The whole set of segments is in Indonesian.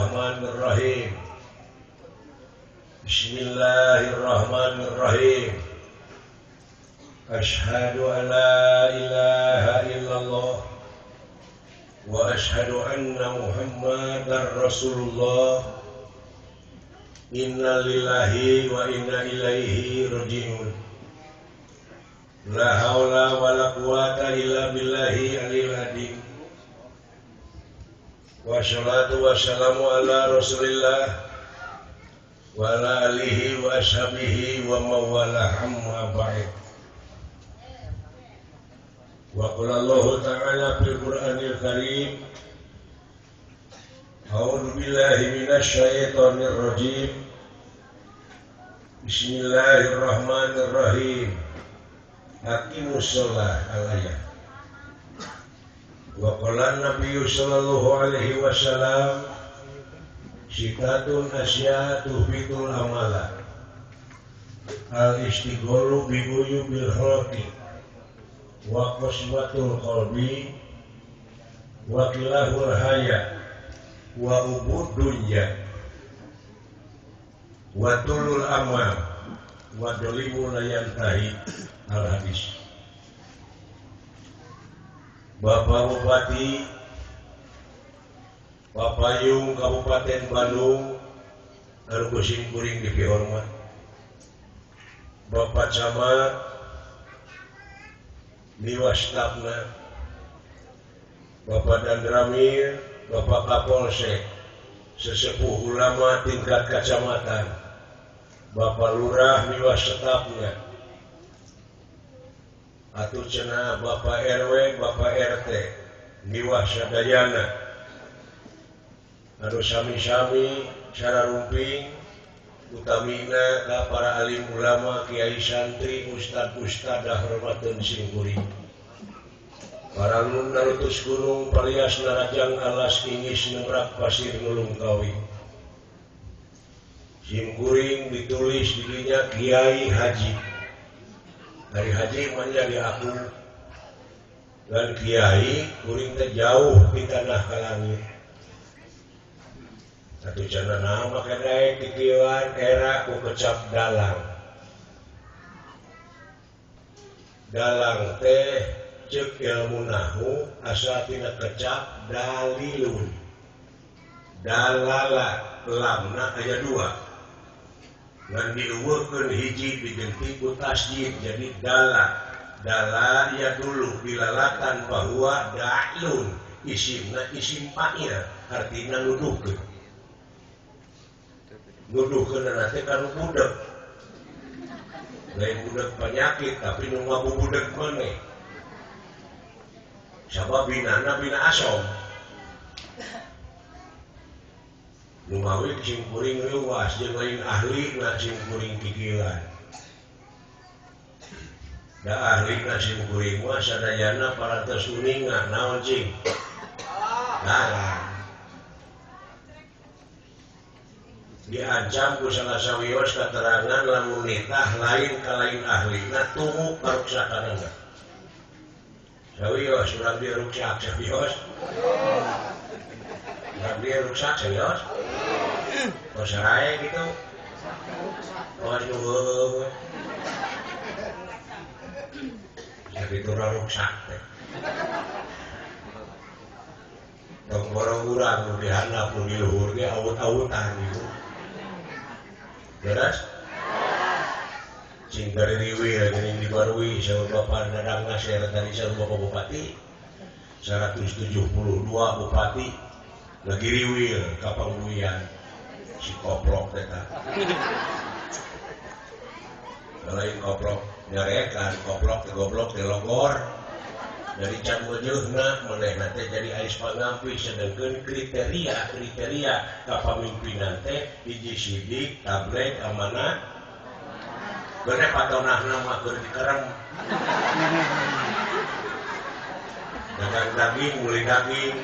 Bismillahirrahmanirrahim. Bismillahirrahmanirrahim. Asyhadu an la ilaha illallah wa asyhadu anna Muhammadar Rasulullah. Inna lillahi wa inna ilaihi raji'un. La haula wa la quwata illa billahi aliyil azim. Wassalatu wassalamu ala Rasulillah wa ala alihi wa ashabihi wa mawalah amma ba'd. Wa qala Allah ta'ala fil Qur'anil Karim, a'udzu billahi minasy syaithanir rajim. Bismillahirrahmanirrahim. Aqimus shalah al-ayat. Wa qala Nabi sallallahu alaihi wasallam, sitatun asyatu fitul amala, al-istigholu bi uyubil khalqi wa qaswatul qalbi wa kilahul haya wa ubud dunya wa tulul amal wa dolimu layantahi al-hadis. Bapak Bupati Papayung Kabupaten Bandung anu kuring kuring dipihormat, Bapak Camat Miwastapna, Bapak Dandramir, Bapak Kapolsek, sesepuh ulama tingkat kecamatan, Bapak Lurah Miwastapna, atuh cenah Bapak RW, Bapak RT, Miwah Sadayana, anu sami-sami sararumping utamina ka para alim ulama, kiai santri, ustad-ustadah hormateun simkuring. Para nun narutus gunung parias narajang alas ingis nengrak pasir nulung kawi. Simkuring ditulis dirinya Kiai Haji. Dari haji menjadi aku dan kiai kuring teh jauh di tanah ka langit. Satu cenah nama kedai tikieuan era ku kecap dalang. Dalang teh ceuk ilmu nahwu asa tina kecap dalilun. Dalala lamna aya dua. Ngan diuweukeun hiji digenti ku tasjid jadi dala. Dala ya dulu dilalatan bahwa da'lun, isimna isim fa'il, artina nuduhkeun. Nuduhkeun na teh kanu budeuk. Lain budeuk penyakit tapi nu ngabubudeuk maneh. Sabab binana bina asom. Lumawi simkuring luas jeung lain ahli na simkuring pikiran. Da ahli na simkuring mah sadayana parantos uningan naon cing? Dalang. Diancam ku salasawiyos katerangan lamun nitah lain ka lain ahlina tunggu paruksakanana. Sawiyos urang dia ruksak sawiyos. Urang dia ruksak sawiyos. Pasarae gitu. Waduh. Jadi turun ruksak teh. Tong borong-borong nu dihandap nu di luhur ge awut-awutan gitu. Beres? Cing dari riwil geuning dibarui saur Bapak Dadang Nasir dari saur Bapak Bupati. 172 bupati lagi riwil ka pangluian. Si koplok teh tah. Lain koplok nyarekan koplok teh goblok teh logor. Dari can weujeuna manehna teh jadi ais pangampi sedengkeun kriteria kapamimpinan teh hiji sidik, tablek, amanah. Bener patonahna mah keur dikerem. Dagang daging, beli daging.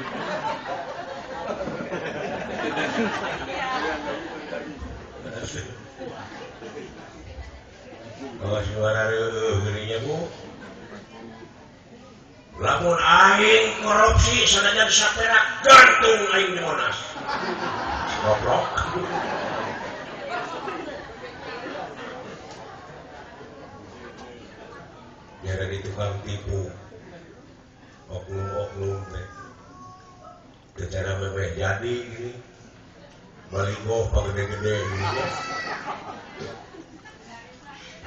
Kalau suara gerinya bu, lamun aing korupsi sanajan saperak gantung aing di Monas. goblok. Jangan di tukang tipu oknum-oknum cara memang jadi gini baligo pagede-gede gini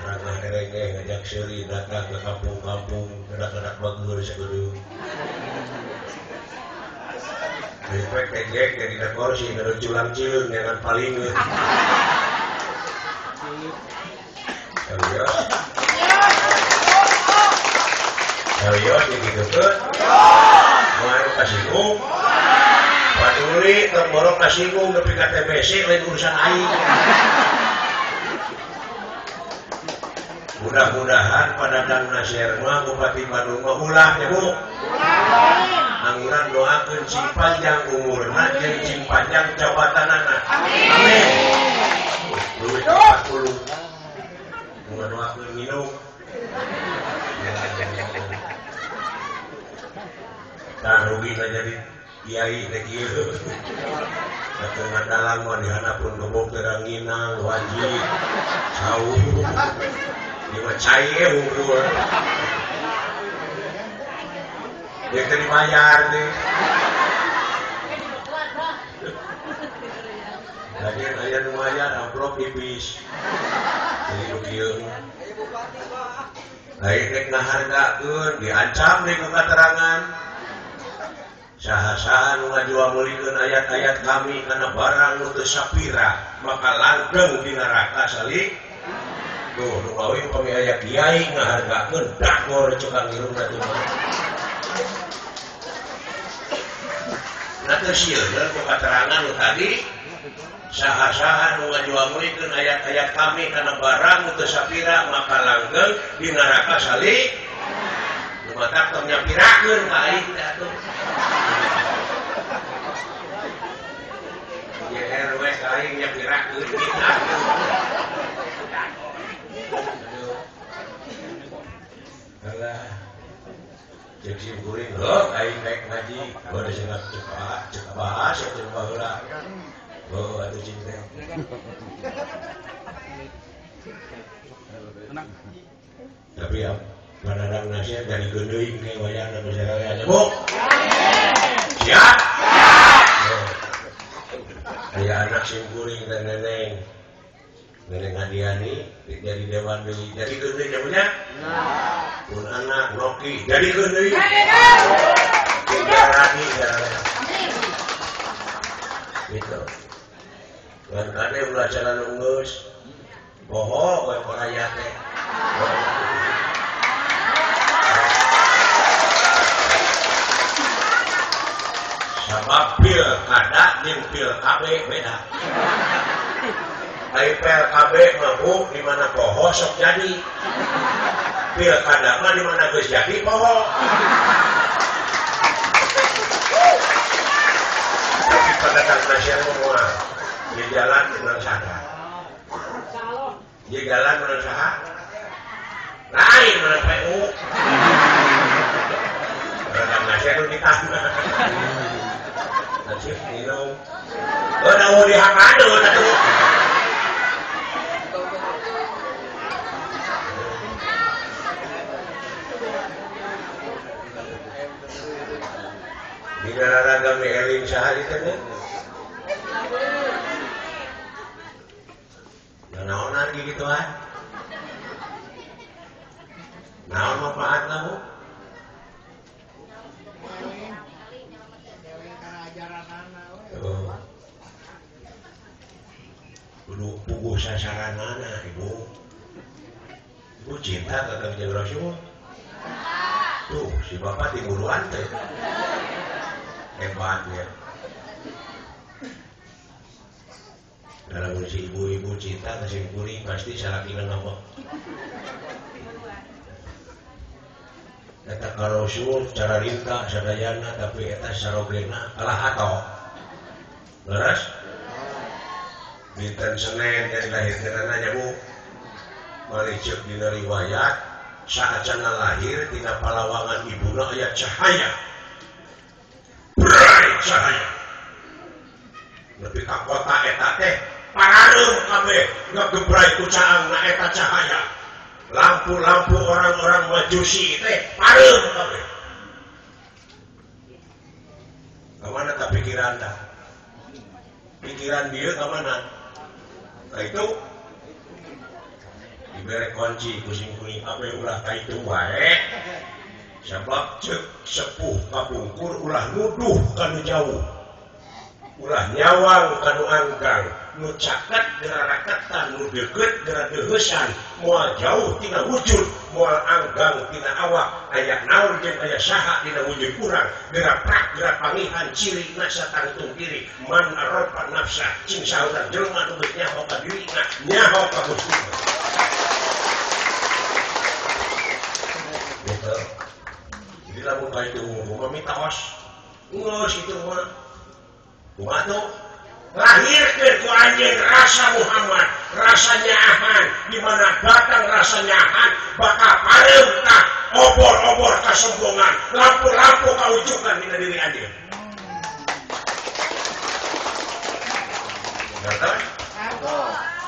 ranah erenge ngajak seri datang ke kampung-kampung kedak-kedak bagus segede Ripek kejek jadi nak kursi ada culang cium dengan paling serius gitu kan mau kasihung paduli terborok kasihung tapi KTBC lain urusan aing mudah-mudahan pada dan nasir mah Bupati Bandung mah ulah ya Bu anguran doakeun cing panjang umurna jeung cing panjang jabatanana amin duit 40 mun doakeun minum dan rugi jadi kiai teh kieu satu ngadalang mah dihanapun gebok teranginang wajib jauh lima cai unggul dia tadi bayar nih lagi aya nu bayar amplop tipis jadi kieu lain rek ngahargakeun diancam deui ku katerangan saha-saha nu ngajuamulikeun ayat-ayat kami kana barang nu teu sapira maka langgeng di neraka salik tuh nu bawing pami aya kiai ngahargakeun dagor cekang irungna teh mah nah teu sieun ku katerangan nu tadi saha-saha nu ngajuamulikeun ayat-ayat kami kana barang nu teu sapira maka langgeng di neraka salik nu matak tong nyapirakeun ka aing teh atuh RW aing nyapirakeun kita alah cek sim kuring aing naik ngaji udah cenah cek bahas cek baheula atuh cing teh tapi ya panadang nasihat dari gendeuing ke wayahna masyarakat Bu siap aya anak sim kuring dan neneng Adiani jadi dewan deui jadi gendeuing namanya pun anak Noki jadi gendeuing Rani gitu kan kade ulah jalan geus poho we paraya teh sabab pil kada jeung pil KB beda ai pil KB mah di mana poho sok jadi pil kada mah di mana geus jadi poho tapi pada tang nasional semua di jalan menang sadar di jalan menang saha lain menang PU menang nasional di tanah nasib minum udah mau dihangadu atuh di daerah eling saha di teh naonan gituan naon manfaatna Bu kudu puguh sasaranana Ibu cinta ke Kangjeng Rasul tuh si bapak timuruan teh hebat ya dalam si ibu-ibu cinta kasih kuring pasti salakina ngambek eta ka Rasul cara ringkah sadayana tapi eta sarogena kalah ato leres dinten Senin dari lahirkeunana nya Bu mari ceuk dina riwayat saacana lahir tina palawangan ibuna aya cahaya bright cahaya lebih ka kota eta teh parareum kabeh ngagebrai ku caangna eta cahaya lampu-lampu orang-orang majusi teh pareum kabeh kamana ka pikiran dah pikiran dia kamana nah itu diberi kunci kucing kuning apa ulah kaitu wae sebab cek sepuh kapungkur ulah nuduh kanu jauh ulah nyawang kanu anggang nu caket geraraketan nu deukeut geura deuheusan moal jauh tina wujud moal anggang tina awak aya naon jeung aya saha dina wujud urang geura prak geura pangihan ciri nasa tangtung diri man aropa nafsa cing saeutan jelema nu geus nyaho ka dirina nyaho ka muslimna gitu jadi lamun ka itu mah mitaos geus itu mah kumaha tuh lahirkeun ku anjeun rasa Muhammad rasa nyahan di mana datang rasa nyahan bakal pareum tah obor-obor kasombongan lampu-lampu kaujukan dina diri anjeun ngerti?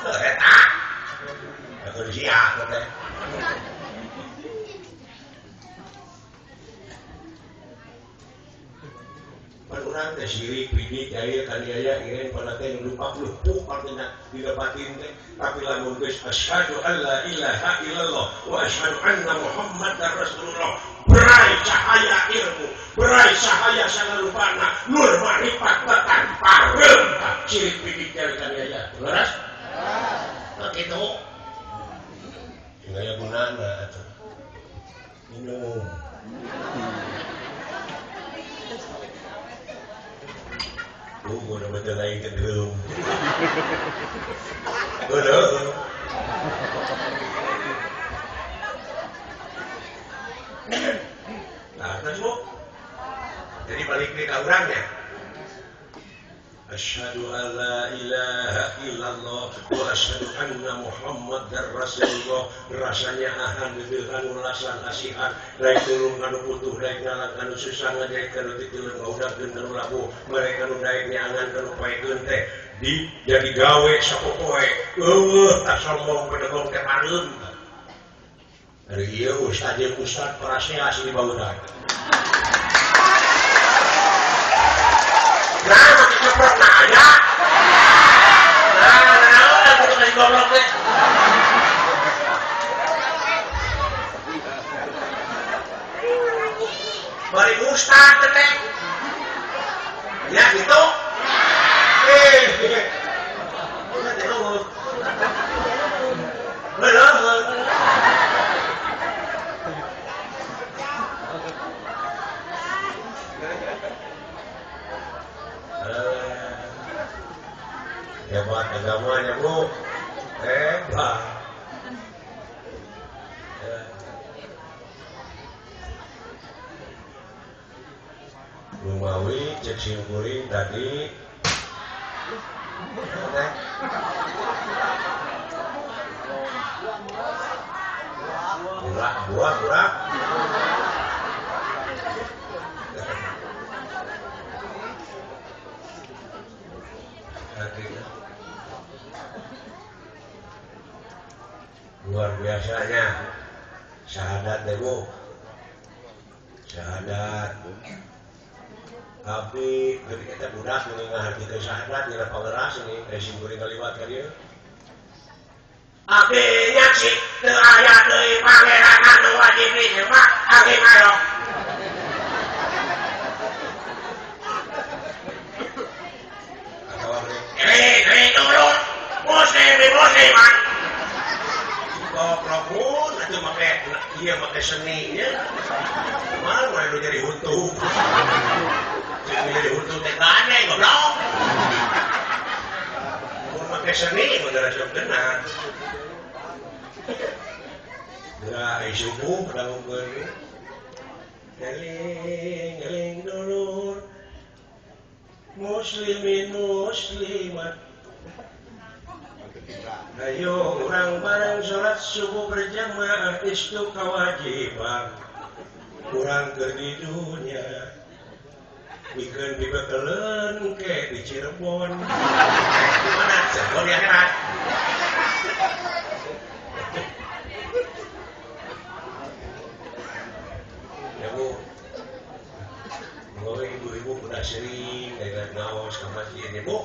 Eta aku siap teh urang teh sirik bidik aya kaniaya ieu pada teh lupa lupuh artinya didapatin teh tapi lamun geus asyhadu alla ilaha illallah wa asyhadu anna muhammadar rasulullah berai cahaya ilmu berai cahaya sangalupana nur marifat tekan pareum sirik bidik dari kaniaya leres nah kitu aya gunana atuh minum gue udah betul lagi ke drum. Udah. Nah, terus bu. Jadi balik ke orangnya. Asyhadu an la ilaha illallah wa asyhadu anna muhammadar rasulullah rasanya ahan deueuhan ulasan asihan lain tulung kanu putuh daek ngalang kanu susah ngadaek kanu titeuleung ngaudagkeun kanu labuh mereka nu daek nyangan kanu paekeun teh di jadi gawe sapopoe eueuh tak sombong pedegong teh pareum ari ieu ustad praseas di baeudak nah ceprok na aya nah aku teh goblok teh bari ustad teh ya gitu hebat agamanya bu hebat Lumawi cek simkuring tadi buah luar biasanya syahadat deh bu syahadat tapi ketika kita budak mengenai kita syahadat kita pangeras ini resim kuring kaliwat ka dieu abdi nyaksi teu aya deui pangeran anu wajib disembah abdi mayong ini dulu musliman goblok pun itu pakai seninya mana mulai lu jadi huntu jadi huntu teh gane goblok mau pakai seni udah rasa benar enggak subuh kadang ngeukeun ngeling dulur muslimin muslimat ayo urang bareng sholat subuh berjamaah itu kewajiban urang keur di dunya bikin dibekelen ke di Cirebon. Gimana? Cirebon ya kan? Ya Bu, kalau ibu-ibu udah sering dengan ngawas ke masjid ya Bu.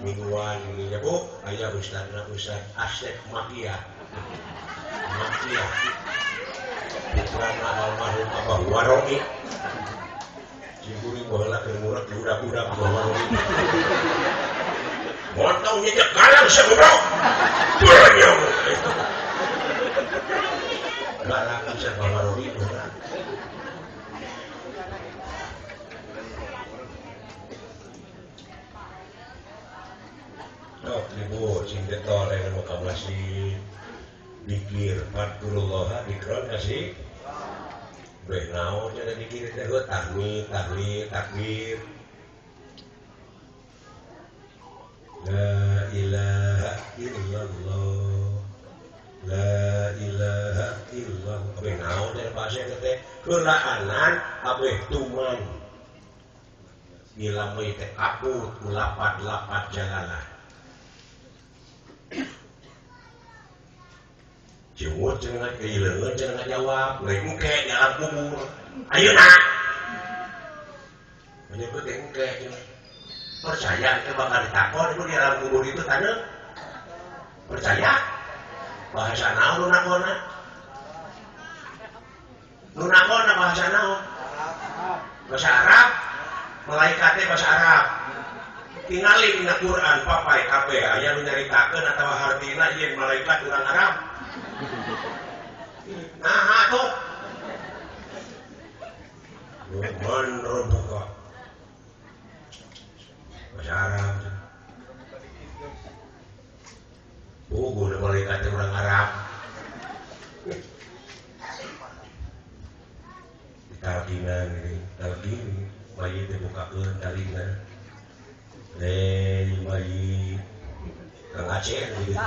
Mingguan ini ya Bu, ayah Ustaz Asep Makia. Putrana almarhum Abah Waroki. Ciburi baheula keur ngurek budak-budak Abah Waroki. Montong nyejek kalang sagoblok. Banyong. Galak bisa Abah Waroki ora. Tok ibu sing detol yang muka masjid. Dikir Fadkulullah dikron kasih behnau jadi dikir itu tahmid takbir la ilaha illallah la ilaha illallah behnau dari bahasa itu kelaanan abeh tuman bila mau itu kaput lapat jalalah jemput jangan kehilangan jangan jawab lain muka dalam kubur ayo nak menyebut muka percaya itu bakal ditakon itu di dalam kubur itu tanda percaya bahasa naon lunakona bahasa naon bahasa Arab malaikatnya bahasa Arab tinggalin di Quran papai kape aya nu nyaritakeun atawa hartina yen malaikat urang Arab. Nah, tuh. Man rebuka. Bahasa Arab. Guna malaikat orang Arab. Talqinan ini, talqin, mayit dibukakeun talina. Mayit. Kang Aceh gitu.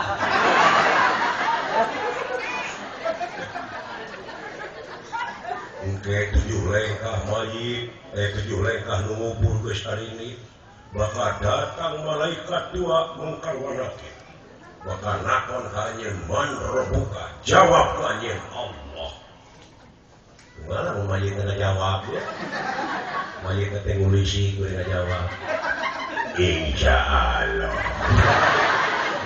Engke 7 lengkah mayit, 7 lengkah ngubur geus hari ini, bakal datang malaikat dua mengkawanake. Bakal nakon ka anjeun man rebuka, jawab ka anjeun Allah. Gimana mau mayit ngajawab ya? Mayit teh ngulisi kudu ngajawab. Insya Allah.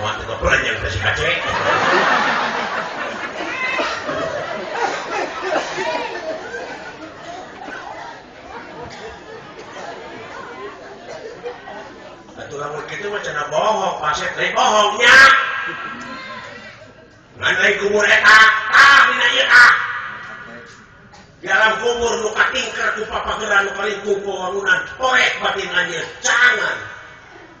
Mau teu pelanjang teh si Aceh. Lamun kitu mah cenah bohong, paset lain bohongnya. Ngan lain kubur eta, dina ieu di alam kubur nu katingker ku papageran nu paling kupo wangunan, poek batin anjeun, cangan.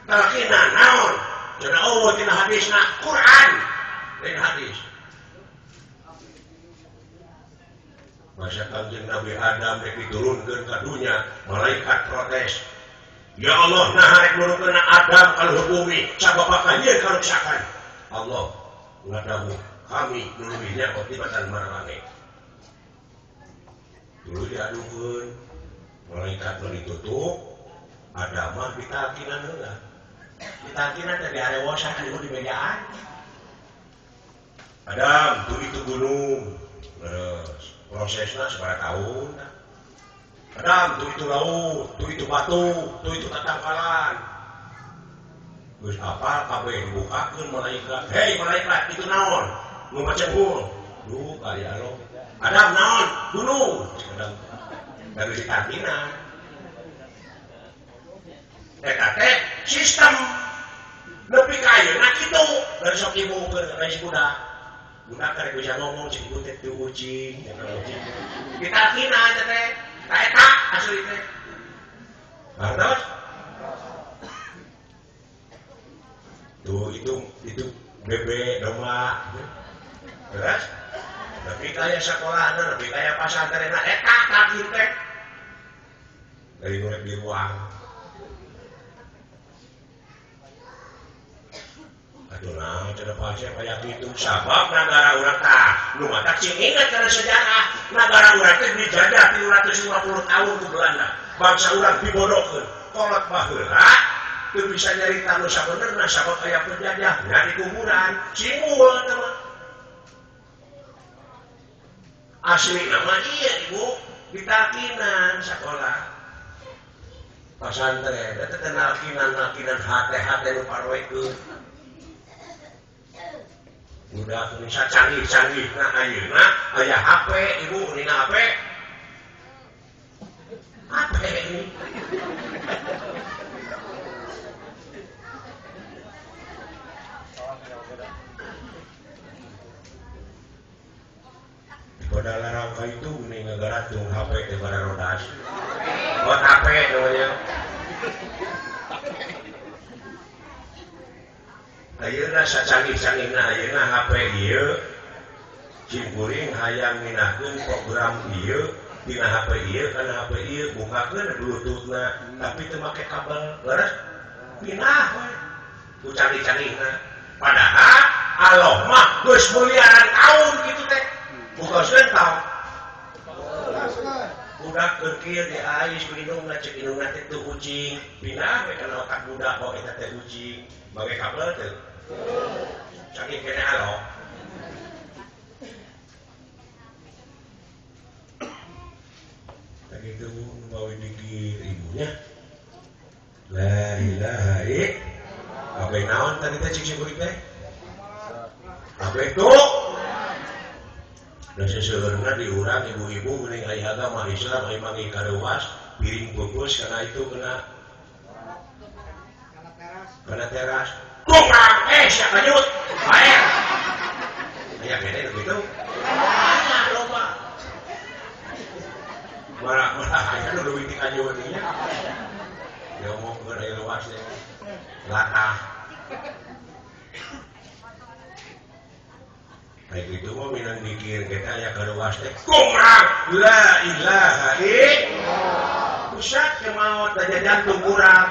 Talakina naon? Cenah Allah tina hadisna Quran, lain hadis. Masa Kangjeng Nabi Adam rek diturunkeun ka dunya, malaikat protes. Ya Allah, nah rek nurunkeun Adam kalau bumi, sababaka ieu karuksakan. Allah ngadawu kami nuluhinya kotibatan marane. Dulu diadukeun, malaikat nu ditutup, Adam mah ditalkinan heula. Ditalkinan teh di arewosan anu di mejaan. Adam, tuh itu gunung. Terus prosesna sabaraha taun. Adam, tuh itu laut, tuh itu batu, tuh itu tatangkalan. Terus apa kabeh dibukakeun malaikat. Hei malaikat, itu naon? Nu macengul. Duh, kali alo. Adam naon? Gunung. Adam dari ditantina. Eta teh sistem nepi ka ayeuna kitu. Dari sok ibu ke si budak. Budak karek bisa ngomong si ibu teh teu ucing, ditantina teh. Eta asli teh. Terus tuh itu bebek domba. Terus tapi kaya sekolahna, tapi kaya pasantrenna eta kaki teh. Dari urip di ruang. Aduh nah, cenah pasien kaya kitu sabab nagara urang tah nu mata cing ingat kana sejarah nagara urang teh dijajah 350 tahun ku Belanda. bangsa urang dibodohkeun kolot baheula teu bisa nyarita nu sabenerna sabab aya penjajahnya di kuburan cimul eta mah asli nama iya ibu ditakinan sekolah pesantren eta teh nalkinan hate nu parwekeun budak nu sacanggih-canggihna ayeuna aya HP ibu nina HP ini pada larang itu ini negara tung HP daripada rodas buat HP namanya ayeuna sacanggih-canggihna ayeuna HP ieu cimpuring hayang minahkeun program ieu dina HP ieu kana HP ieu bukakeun bluetoothna tapi teu make kabel leres pinah we ku canggih-canggihna padahal Allah mah geus miliaran tahun kitu teh bukan sentau budak kerkir di ais minumna cek minumna teh teu ucing pindah we kana otak budak kok eta teh ucing bage kabel teh saking kene alo tadi itu mau dikir ibunya la ilaha illallah apa naon tadi teh cik kuring teh apa itu dan seseorangnya diurang ibu-ibu mending ayah agama Islam ayah mangi kadewas piring bungkus karena itu kena teras kurang siap lanjut air ayah gede begitu lupa marah ayah dulu bintik anjurnya dia ngomong ke ayah luas ya latah kayak gitu mau minang mikir kita ya kalau wastek kurang la ilaha illallah pusat kemauan tanya jantung kurang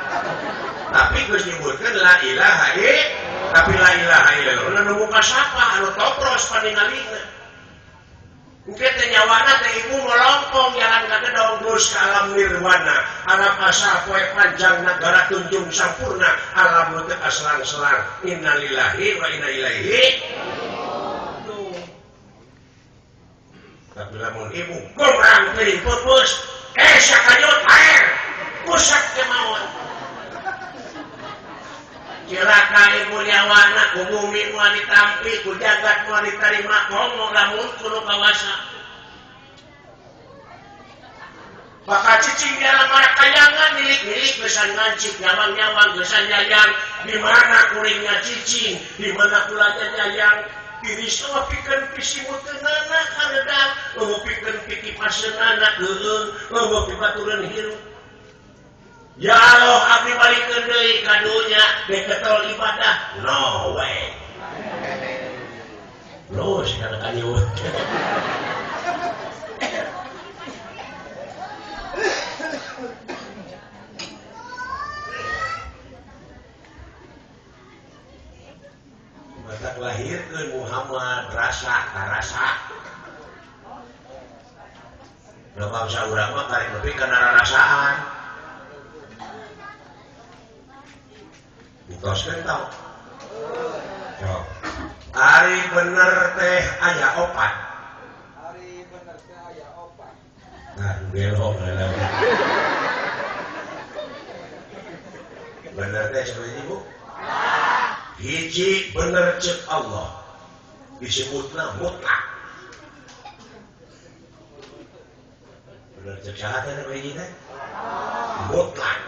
tapi geus nyebutkeun la ilaha illallah tapi la ilaha illallah nu muka sapa anu topros paningalina engke teh nyawana teh ibu melompong jalan ka gedong geus ka alam nirwana alam asa poe panjang nagara tunjung sampurna alam teu aslang-selang innalillahi wa inna ilaihi tapi lamun ibu kurang piring pupus sakanyut air pusat kemauan cilaka ibu nyawana ku bumi moal ditampi ku jagat moal diterima ngomong lamun kudu kawasa bakal cicing dalam marah kayangan milik-milik besan ngancik nyawang-nyawang besan jajang di mana kuringnya cicing di mana kulanya jajang tiris pikeun pisimut teunana karedang pikeun piki paseunana heueung pibatureun hirup ya Allah abdi balikeun deui ka dunya dek ketol ibadah no way los kana kanyut matak lahirkeun Muhammad rasa da bangsa urang mah karek nepi kana rarasaan ditoskeun tau ari bener teh aya opat nah belok bener teh sebenarnya ibu hiji bener cek Allah disebutna mutlak bener cek syahadat apa ini teh mutlak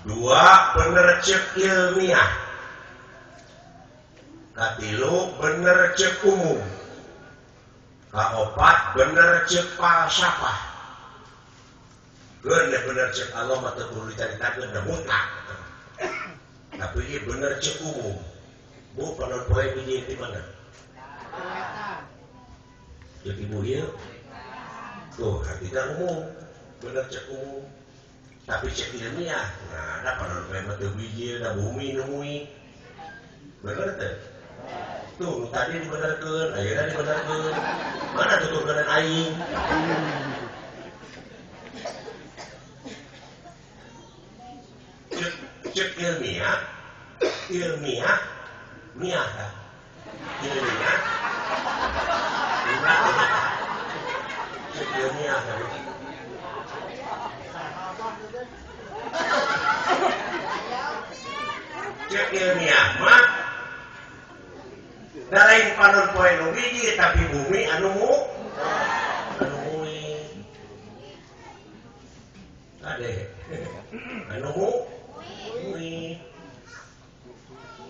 dua bener cek ilmiah katilu bener cek umum kaopat bener cek falsafah bener cek Allah mah teu perlu dicaritakeun da mutlak tapi ini bener cek umum bu panon poe biji di mana cek ibu ieu tuh artinya umum bener cek umum tapi cek ilmiah nah ada panon poe mah teu biji da bumi nemui bener teh tuh tadi dibenerkeun ayeuna dibenerkeun mana tuturkeun aing cek ilmiah miah kan ilmiah cek ilmiah kan cek ilmiah mah lain panon poe nu biji tapi bumi anu ade anu bumi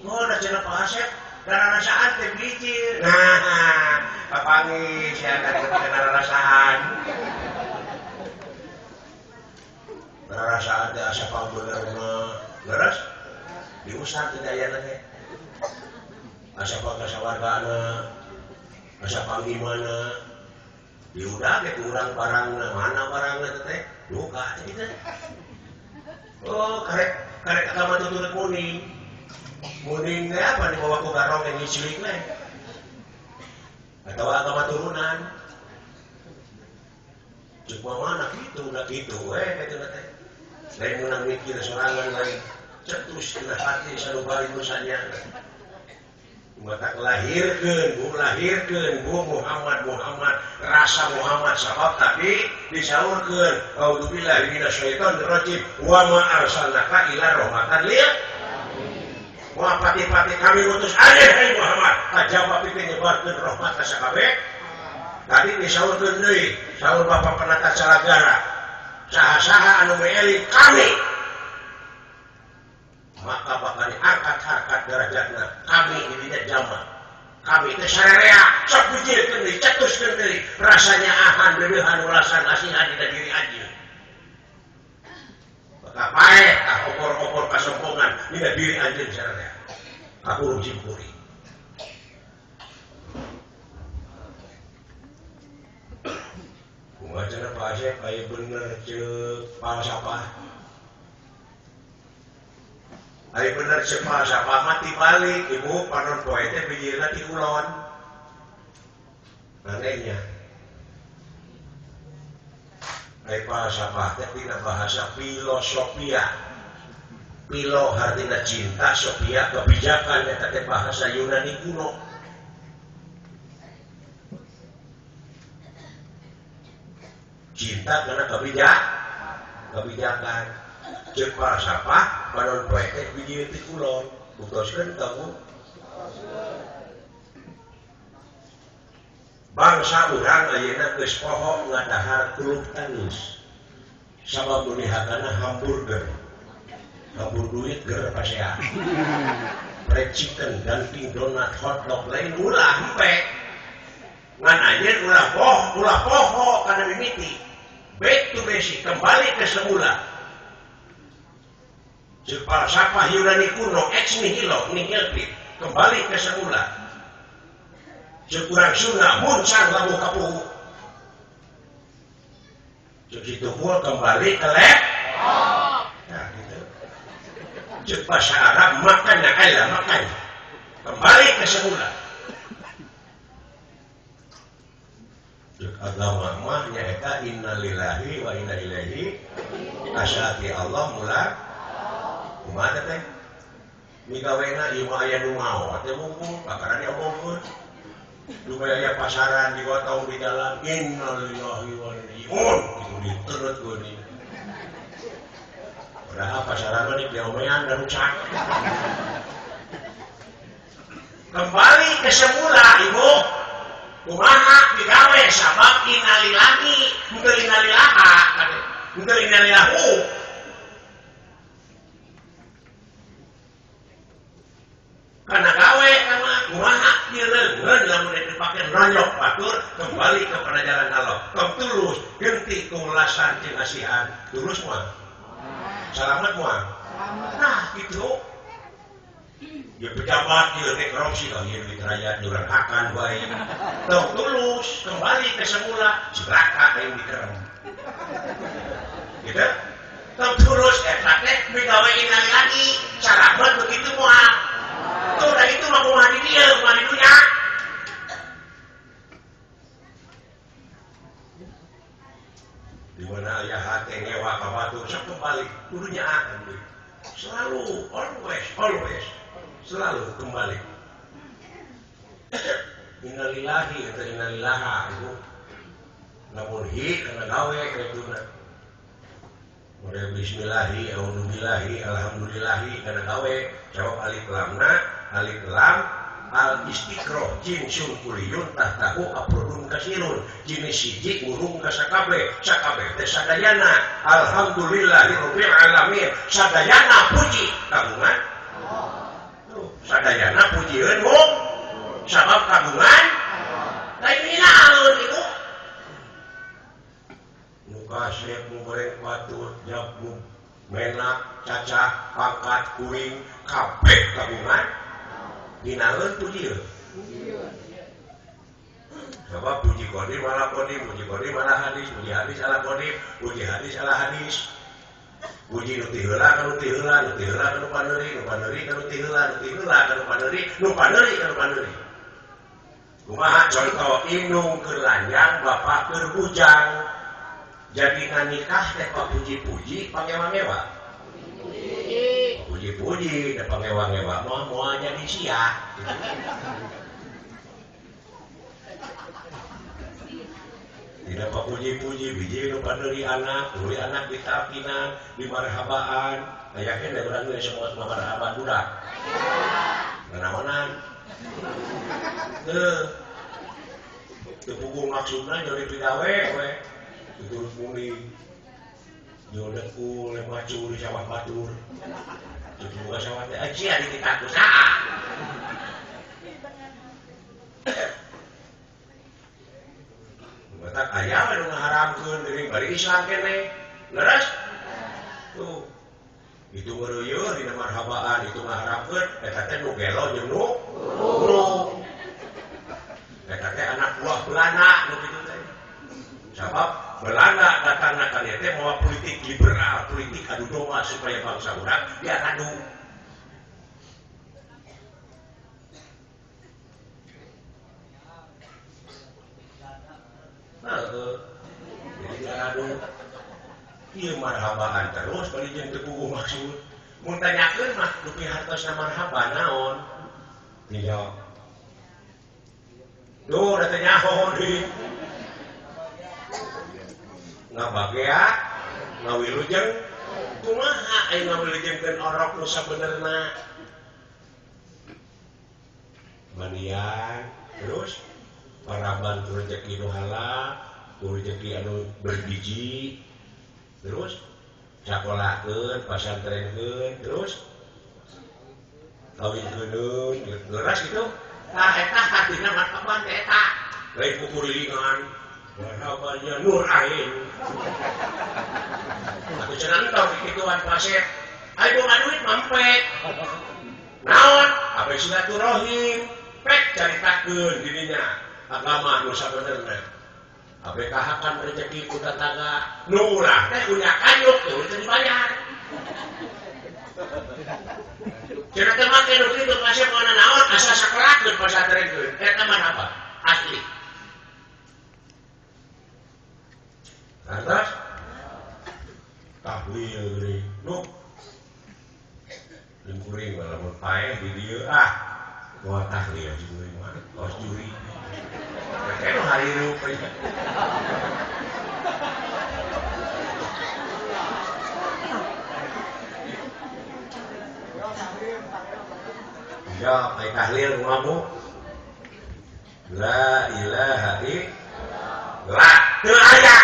oh da cenah Pak Asep dana rasaan teh biji nah kapangi sia kana dana rasaan dana rasaan teh asa pambeunarna leres diusah teh dayana teh asa pagasawargana asa panggimana diudah ke kurang barangna mana barangna teh duka teh oh karek agama tuturut muning teh apa dibawa ku garong yang ngicilik teh atau agama turunan cek mana gitu udah gitu gitu teh lain menang mikir sorangan lain cetus kena hati salubari dosanya mata lahirkeun bu Muhammad rasa Muhammad sabab tapi disaurkeun auzubillahi minasyaitonir rajim wa ma arsalnaka illa rahmatan lil alamin wa pati-pati kami utus anjeun hai Muhammad kajaba pikeun nyebarkeun rahmat ka sakabeh tadi disaurkeun deui saur Bapak Penata Calagara saha-saha anu meeli kami maka bakal diangkat harkat derajatna kami di dinya jama kami teh sarerea sok bijilkeun deui cetuskeun deui rasanya ahan beueuhan ulasan asihan dina diri anjeun maka paeh tah opor-opor kasombongan dina diri anjeun sarerea kakurung simpuri kumaha cenah Pak Asep aya bener ceuk palsafah ai bener cepat siapa mati balik ibu panon poe teh bijilna ti ulon anehnya ai falsafah teh dina bahasa filosofia pilo artina cinta sofia kebijakan eta teh bahasa Yunani kuno cinta karena kebijakan cek falsafah panon poe teh biji ti kulon butoskeun kamu bangsa urang ayeuna geus poho ngadahar klub tenis sabab nu dihakana hamburger duit ger pasea fried chicken Dunkin Donut hotdog lain ulah hempe ngan anjeun ulah poho kana mimiti back to basic kembali ke semula falsafah Yunani kuno ex nihilo nihilpit kembali ke semula sekurang Sunda muncang lamu kapuhu segitu pun kembali ke lep nah gitu cek bahasa Arab makannya kembali ke semula cek agama mah nyaeta innalillahi wa inna ilaihi asyati Allah mulai kumaha teh migawena ieu mah aya nu mau teh bungkul bakaran diomongkeun dume aya pasaran digotong di jalan innalillahi wa inna ilaihi raji'un itu diteut geuning padahal pasaran mah diomean dan rusak kembali ke semula ibu kumaha digawe sabab innalillahi bukan innalillaha bukan innalillahu karena gawe sama kumaha direun lamun dipake nonyok batur kembali kepada jalan Allah tong tulus genti keulasan jeung asihan tulus moal selamat moal nah gitu ya pejabat ieu teh korupsi ka ieu duit rakyat durhakakan bae tong tulus kembali ke semula cilaka yang dikerem gitu tong tulus eta teh migawe inang lagi sarabat begitu moal tuh udah itu mah kumaha di dieu kumaha di dunya di mana aya hate ngewa ka batur sok kembali kudunya akan selalu selalu kembali. Innalillahi wa inna ilaihi itu namun karena gawe itu mulai bismillahi auzubillahi alhamdulillahi karena gawe jawab alif lam al istiqroh jin sun kuliyun tahtahu aprudun kasirun jenis siji urung kasakabe teh sadayana alhamdulillahirabbil alamin sadayana puji kagungan sadayana pujieun mung sabab kagungan lain naon itu nu kasep nu goreng patut jabu menak cacah pangkat kuring kabeh kagungan dinaeun pujieun sabab puji kodim ala kodim puji kodim ala hadis puji hadis ala kodim puji hadis ala hadis puji nu ti heula ka nu ti heula nu ti heula ka nu paneuri nu paneuri ka nu ti heula nu ti heula ka nu paneuri nu paneuri ka nu paneuri kumaha contoh indung keur lanjang bapak keur bujang jadi nganikah teh papuji-puji pangewa-ngewa puji-puji dan pangewa-ngewa mau jadi sia tidak papuji-puji biji nu paneuri anak ditakinan di marhabaan ayakeun da urang geus semua marhaban budak nanaonan teu puguh maksudna jadi pidawe we tuturut muli jodeku le macu di sawah batur tutur buka sawah teh acia di titaku saha batak aya we nu ngaharamkeun geuning bari Islam keneh leres tuh itu ngeureuyeuh dina marhabaan itu ngaharamkeun eta teh nu gelo jeung nu eta teh anak buah Belanda nu kitu teh sabab Belanda datangna ka dieu teh mawa politik liberal politik adu domba supaya bangsa urang diadu jadi diadu ieu marhabaan terus bari jeung teu puguh maksud mun tanyakeun mah dupi hartosna marhaban naon dijawab duh da teh nyaho deui ngabagea ngawilujeng kumaha aya ngawilujengkeun orok nu sabenerna mandian terus paraban tu rezeki nu halal tu rezeki anu bergiji terus sakolahkeun pasantrenkeun terus kawinkeun leres gitu tah eta hatina marhaban teh eta lain pukurilingan marhabannya nur ain aku cenah tau dikituan pasir ayo ngaduit mampet naon abe silaturahim pek caritakeun dirinya agama nu sabenerna abe kahakan rezeki ku tetangga nu ulah teh unya kayuk teh teu dibayar cenah teh make nu kitu pasir mana naon asa sakelakeun pasantrenkeun eta mah apa asli lantas tahlil geuning nu jeung kuring lamun paeh di dieu moal tahlil jeung mah tos juri teh nu harirup ya paeh tahlil kumaha la ilaha illallah teu aya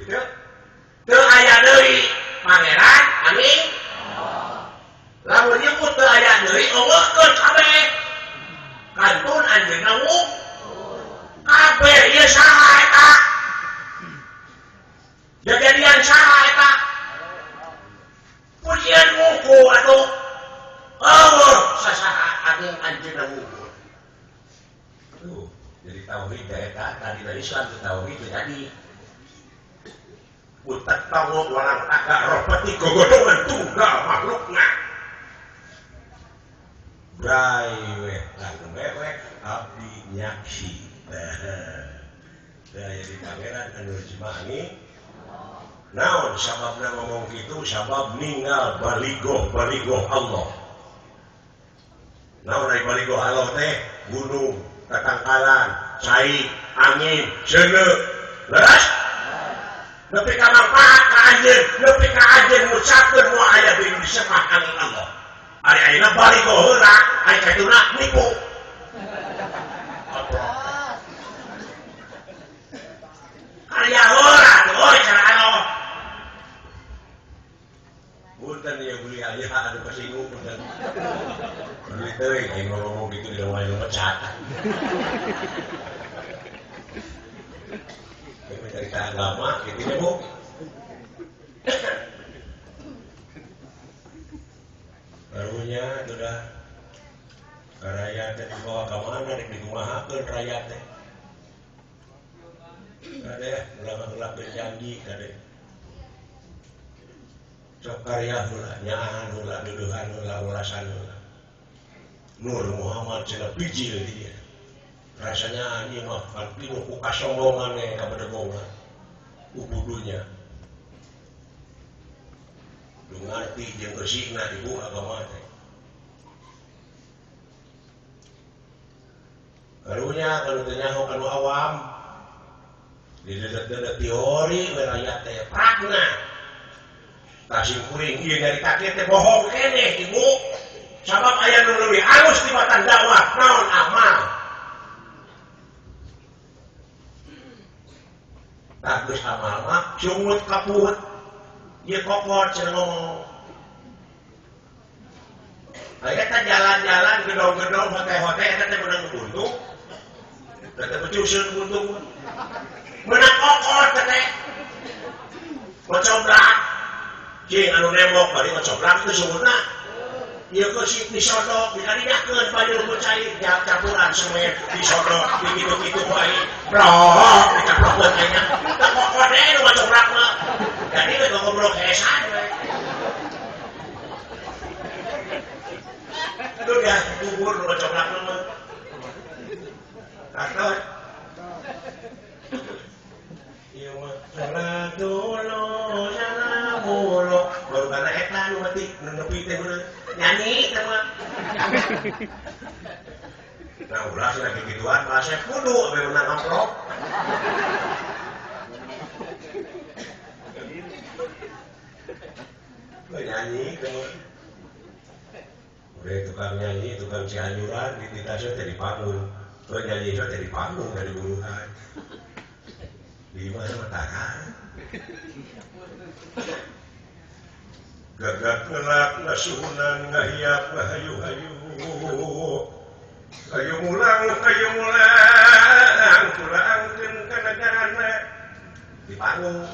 gitu teu aya deui pangeran amin lamun nyebut teu aya deui eueuhkeun kabeh kantun anjeunna wuk kabeh ieu saha eta jajadian saha eta pujian wuku atuh eueuh sasaha anu anjeunna wuku tuh jadi tauhid eta tadi dari Islam teh tauhid jadi utak tawuk walang agak ropeti gogodongan tunggal makhlukna brai weh kan weh abdi nyaksi daya di pangeran anu jemaah naon sababna ngomong kitu sabab ninggal baligoh Allah naon dari baligo halo teh gunung ketangkalan cai angin seuneu leres nepi ka manfaat ka anjeun nepi ka anjeun ngucapkeun moal aya di disebut angin Allah ari ayeuna baligo heula ari kaduna nipu aya heula tuh cara alo punten ya beli aja anu kesinggung punten beli teuing aing ngomong gitu di rumah yang pecat cerita agama gitu ya bu barunya sudah karaya teh dibawa ke mana dikumahakeun raya teh kade ulang-ulang berjanji kade sok karya heula nyaan heula duduhan heula ulasan heula Nur Muhammad cenah biji dia rasanya ieu mah kan pinuh ku kasombongan we ka bedegongan ku budunya lu ngarti jeung bersihna ibu agama teh karunya kalau teu nyaho kanu awam di dedet-dedet teori we rakyat teh prakna tasing kuring ieu nyarita teh bohong keneh ibu sabab aya nu leuwih alus tibatan dakwah naon amal bagus amal mah sungut kaput ieu kokot cenah ngomong aya teh jalan-jalan gedong-gedong hotel-hotel eta teh meunang buntung eta becuseun buntung meunang kokot teh kocobrak cing anu nembok bari kocobrak itu sungutna ieu ke si disodok dikadidakeun banyu cair campuran semen disodok dikitu-kitu bae brok dicaplokkeun kayaknya teu kokot deui nu kocobrak mah jadi we ngobrol hesan we aduh dah kubur nu kocobrak mah katot ieu mah salah dulu mulu baru kana eta nu mati nu nepi teh bener nyanyi teh mah nah ulah cenah kikituan rasep kudu ame menang amplop nyanyi teh udah tukang nyanyi tukang cianjuran di tasnya teh di panggung tuh nyanyi teh di panggung dari buruhan di mana mataran gagak ngelak nasuhunan ngahiap ngahayu-hayu kayu mulang pulangkeun ka negarana di panggung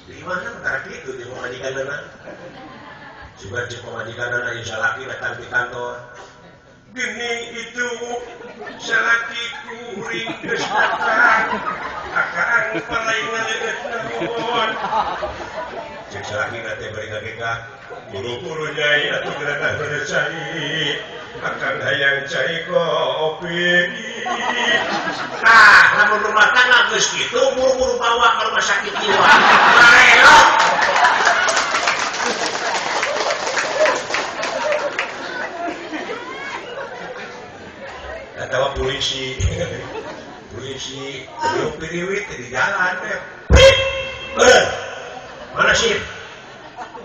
di mana mataran kitu di pamajikanana juga di pamajikanana ieu salaki datang di kantor gini itu salaki kuring geus datang akan palaingan leget naon cek salaki nate bari ngagegak buru-buru nyai atuh geranah bener cai akan hayang cai kopi lamun rumah tangga geus kitu buru-buru bawa ke rumah sakit jiwa elok katawa polisi belum piriwit di jalan bener mana sih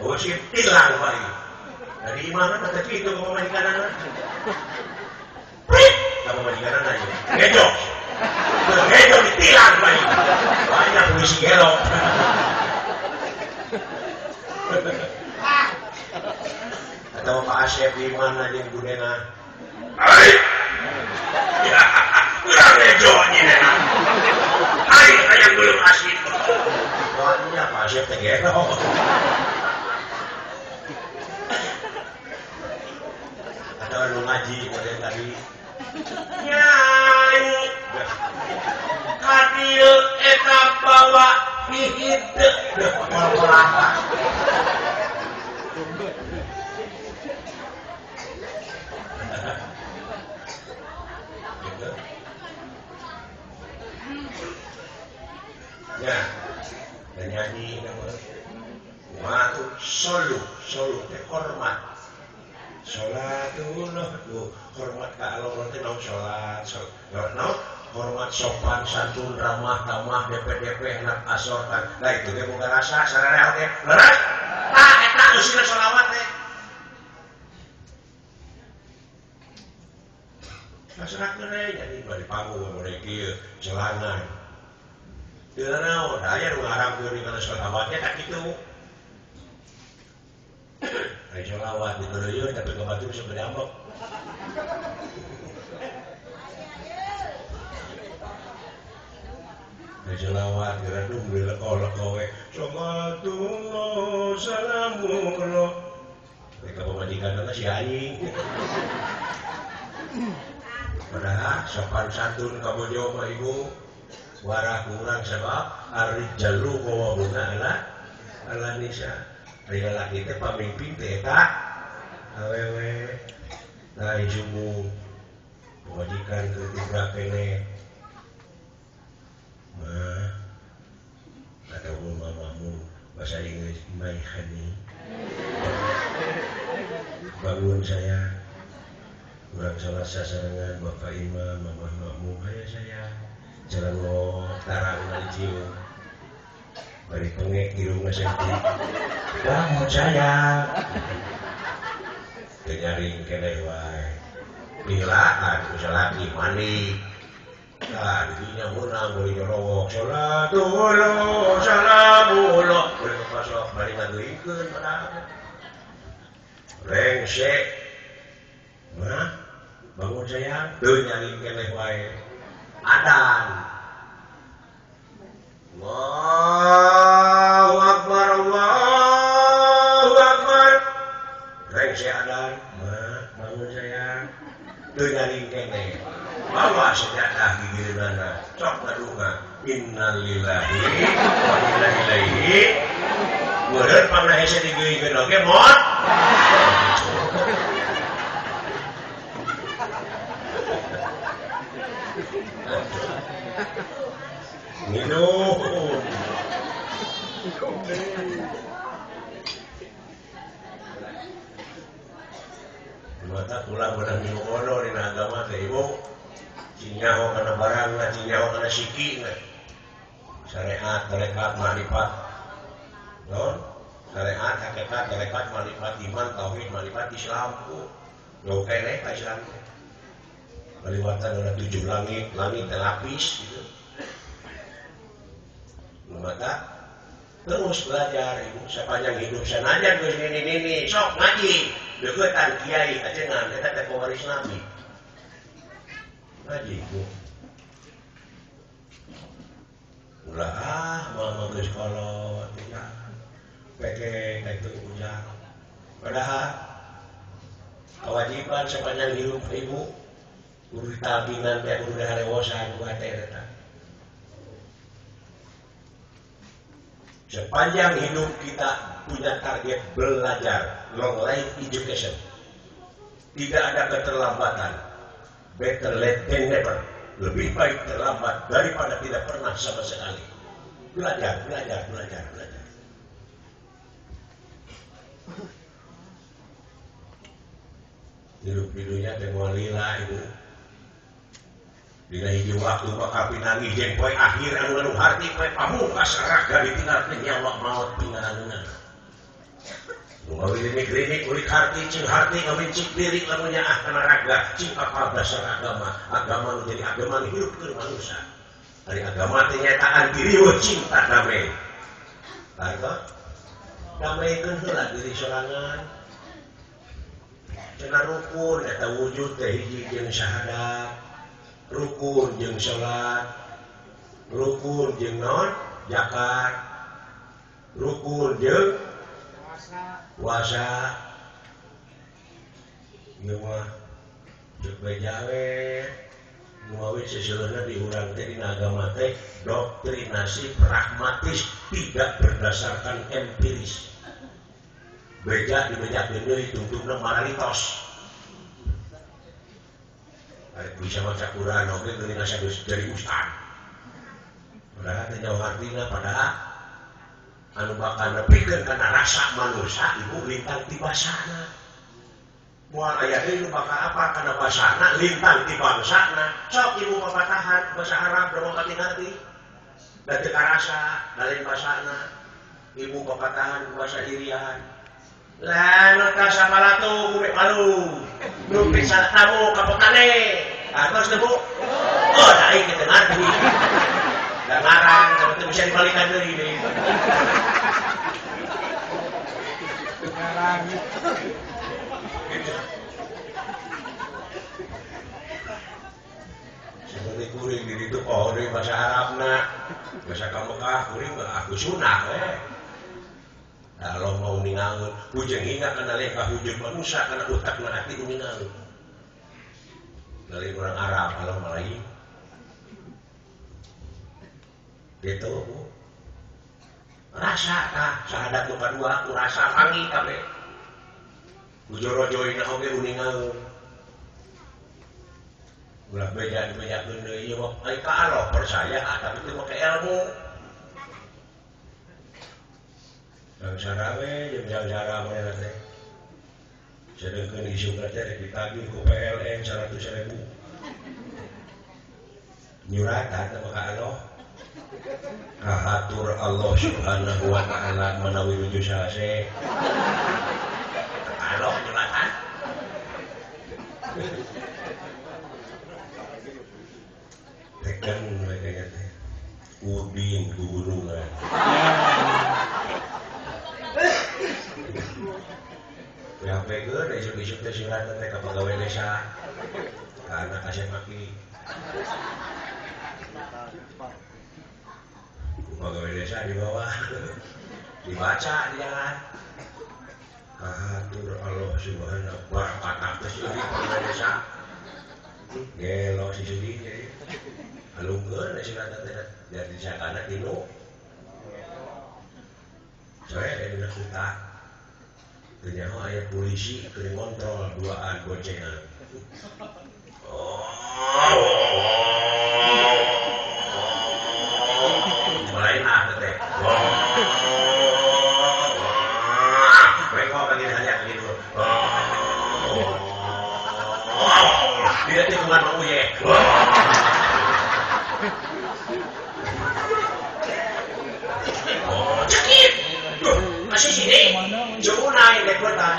oh sih tilang bayi dari mana kata itu ke pemajikan aja ngejok ditilang bayi banyak polisi gelok atau Pak Asep di mana yang budena hai ya kurang ngejoknya hai yang belum asik soalnya Pak Asep teh gelok atau lu ngaji model tadi nyai kadieu eta bawa hihit deh pola-pola ya dan nyanyi nama waktu solu teh hormat Salatullah tuh hormat ka Allah nanti naon salat naon hormat sopan santun ramah tamah DP anak asor kan nah itu dia bukan rasa sararea teh leres eta usina sholawat teh masyarakat teh jadi bari panggung mulai kieu celangan teu naon aya nu ngaramkeun kana sholawatnya tak kitu aya sholawat di teu tapi ka batu bisa berdampak Jalawat geradung bila kolak kowe Sholatullah salamullah mereka pemajikan itu si anjing padahal sopan santun kamu jauh sama ibu warah kurang sebab arit jalu bawa bunga ala nisa ada laki itu pemimpin teta awewe nah ijumu pemajikan ketiga kene Ma, kata mamamu bahasa Inggris my honey bangun saya kurang salah sasarangan bapak imam mama makmum ayah saya jalan lo tarang nganciu bari pengek irungna sempit bangun saya kenyaring keneh wae pilaan usaha lagi mandi nah, didinya munang boleh nyolowok Sholatullah salamullah boleh kepasok bari ngageuykeun padahal rengsek nah bangun sayang teu nyaring keneh wae adan Allahu akbar Allahu akbar rengsek adan nah bangun sayang teu nyaring keneh bawa sejadah gigireunana sok ngadunga innalillahi wa inna ilaihi meureun pamna hese digeuikeun oge mod minum mata pulang menang minum ono dina agama teh ibu cinyaho kana barang na cinyaho kana siki na syariat tarekat marifat non syariat hakikat tarekat marifat iman tauhid marifat Islam ku lo kene ka Islam kaliwatan ada 7 langit telapis gitu mata terus belajar ibu sepanjang hidup sanajan geus nini sok ngaji deukeutan kiai ajengan eta teh pewaris nabi ngaji bu ulah mama geus kolot ya peke itu ujang padahal kewajiban sepanjang hidup ibu kudu tabingan teh kudu harewosan ku teh eta sepanjang hidup kita punya target belajar long life education tidak ada keterlambatan better late than never lebih baik terlambat daripada tidak pernah sama sekali belajar hidup-hidupnya temualila ibu dina hiji waktu bakal pinangih jeung poe akhir anu harti poe pamungkas raga ditinggal teh nyawa maut pinggalanna Ngawi klinik ulik harti cing harti ngamincik diri lamunnya kana raga cing apal dasar agama nu jadi agama nu hidup keur manusia ari agama teh nyataan diri we cinta damai targa dameikeun heula diri sorangan cenah rukun eta wujud teh hiji jeung syahadat rukun jeung salat rukun jeung naon zakat rukun jeung puasa ieu mah ceuk bejawe nu awi seseuleuhna di urang teh dina agama teh doktrinasi pragmatis tidak berdasarkan empiris beja dibejakeun deui tungtungna moralitas bisa maca Quran oge geuning asa jadi ustad padahal teh jauh artina padahal anu bakal nepikeun kana rasa manusia ibu lintang ti basana Moal aya deui nu bakal apa kana basana lintang ti bangsana. Sok ibu papatahan bahasa Arab da mati nanti. Da teu karasa lain basana. Ibu papatahan bahasa Irian. Lah nu ka sapalatu kudu malu. Nu bisa tamu kapotane. Atos debu. Oh, da aing teu ngarti. Da ngarang teu bisa dibalikan deui deui. Ngarang. Seperti kuring diri itu pohon dari bahasa Arabna, bahasa Mekah kuring aku sunah kalau mau ningaun, hujung hingga kena leka hujung manusia kena utak nanti ningaun. Dari orang Arab kalau Melayu, gitu bu. Rasa kah sahadat nu kadua aku rasa pangi kabeh. Ujoro-joina oge uningaun. Ulah beja-bejakeun deui ieu mah ai ka Allah percaya tapi teu make ilmu. Sangsara we jeung sangsara manehna teh. Sedengkeun isukna teh rek ditagih ku PLN 100.000. Nyuratan teh ka Allah. Kahatur Allah Subhanahu wa taala menawi nuju sase. Allah nyuratan. Tekan mereka teh udin gunungan. Ya pegeun isuk-isuk teh surat teh ka pegawai desa. Ka anak asuh maki. Pegawai desa di bawah. Dibaca di jalan. Kahatur Allah Subhanahu wa taala teh di pegawai desa. Gelo si Sudi jadi. Alungkeun surat teh dari sakana tinu. Soalnya ada kita. Ternyata ayat polisi kering kontrol duaan gocengan. Mulai nah teh. Mereka lagi hanya gitu. Dia tikungan mau ye. Sakit. Masih sini. Jauh naik dek kota.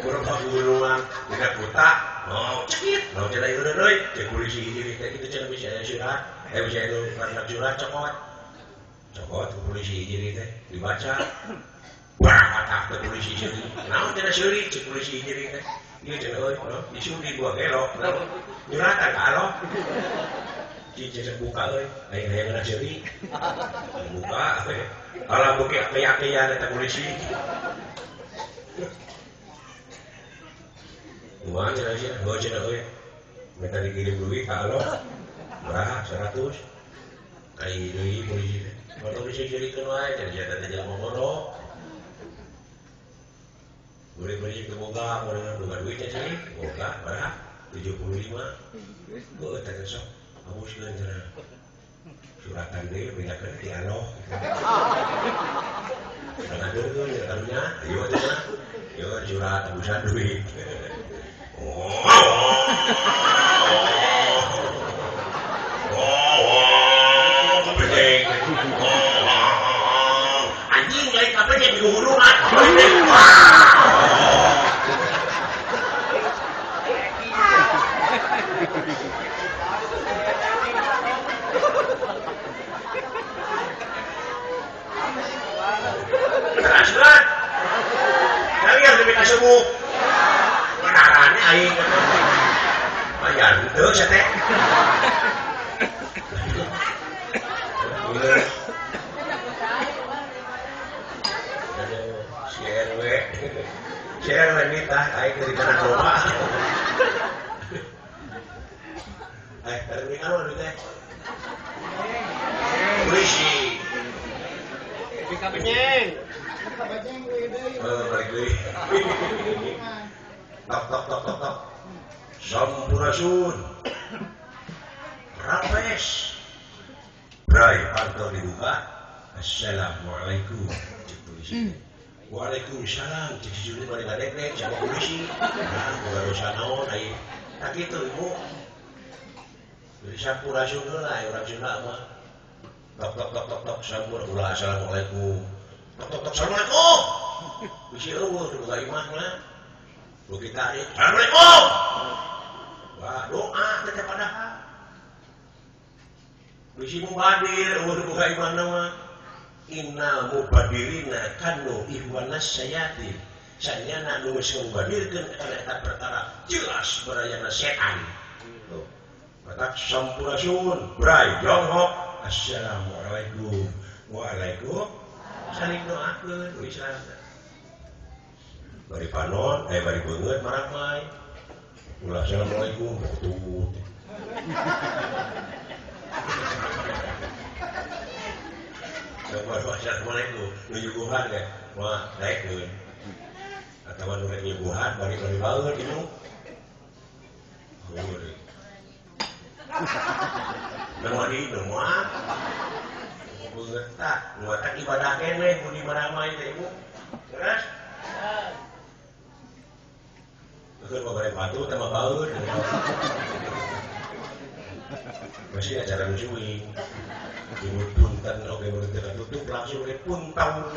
Berapa gunungan tidak buta. Oh, sakit. Mau jadi eureun cek polisi diri teh kitu cenah bisa surat. Bisa itu karena surat cokot. Cokot polisi diri teh dibaca. Wah, kata polisi sini. Naon cenah seuri cek polisi diri teh. Ieu cenah euy, disudi gua gelo. Nyuratan ka Allah. Cicing buka euy, aya ngana seuri. Buka we. Kalau buka keyakinan eta polisi. Wah, cenah euy. Minta dikirim duit ka Allah. Berapa? 100. Kai deui polisi teh. Kalau polisi jadi wae, jadi ada jelema bodoh. Boleh-boleh ke boga, boleh duitnya sih, boga, berapa? 75. Gue tak esok, habis dengan suratan dia, bedakan di Allah. Jangan dulu, karunya, ayo tu sana, ayo surat habisan duit. Anjing lain kapalnya di hurungan. Terasuran. Kalian lebih kasih benarannya aing. Ayan, itu sate. CRW nita, aing dari kanan domba. Dari kanan duitnya. Polisi. Bika penyeng. Balik deui. Tok tok tok tok Sampurasun Rapes Bray pantau dibuka. Assalamualaikum cek polisi. Waalaikumsalam cek si Juni balik ngadek sama polisi. Nah baru sanaon ai tak gitu ibu. Jadi sampurasun lah orang Sunda mah. Tok sampur ulah assalamualaikum. Tok assalamualaikum. Bisi eueuh dibuka imah mah. Bukit tarik. Assalamualaikum. Wah, doa teh padahal. Bisi mubadir eueuh dibuka imah mah. Innal mubadirina kanu ihwanas sayati. Sanyana nu geus mubadirkeun kana eta perkara jelas barayana setan. Tuh. Mata sampurasun, bray jonghok. Assalamualaikum. Waalaikum. Saling doakeun Islam. Bari panon, bari beungeut marakmai. Ulah assalamualaikum. Tuh. Assalamualaikum. Nyuguhan ge. Wah, daekeun. Atawa nu rek nyuguhan bari baeud ieu. Namadi mah. Beungeut tah, nu eta ibadah keneh mun di maramai teh ibu. Terus? Keur babare batu teh mah baeud. Masih acara nusuing. Timur punten oke menurut kita tutup langsung ke puntang.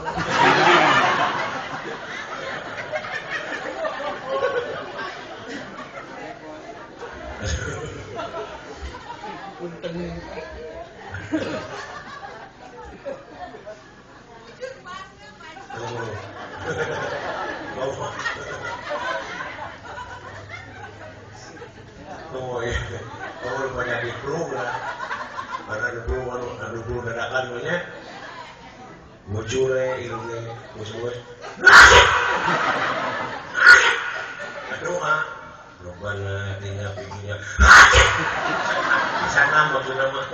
Punten. Oh iya, kalau banyak di peluk lah. Karena dulu dadakan banyak muncul ilmu musuh doa Rabbana atina fid dunya sana maksudna mah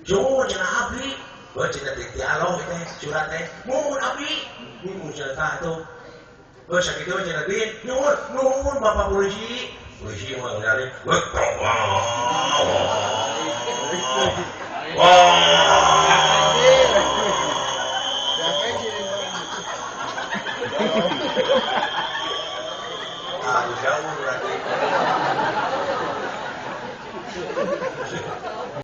Jo cenah abdi cenah dialog teh surat teh mun abdi mun cenah tuh sakit itu jangan bin, nuhun bapak polisi mah ngari, wah,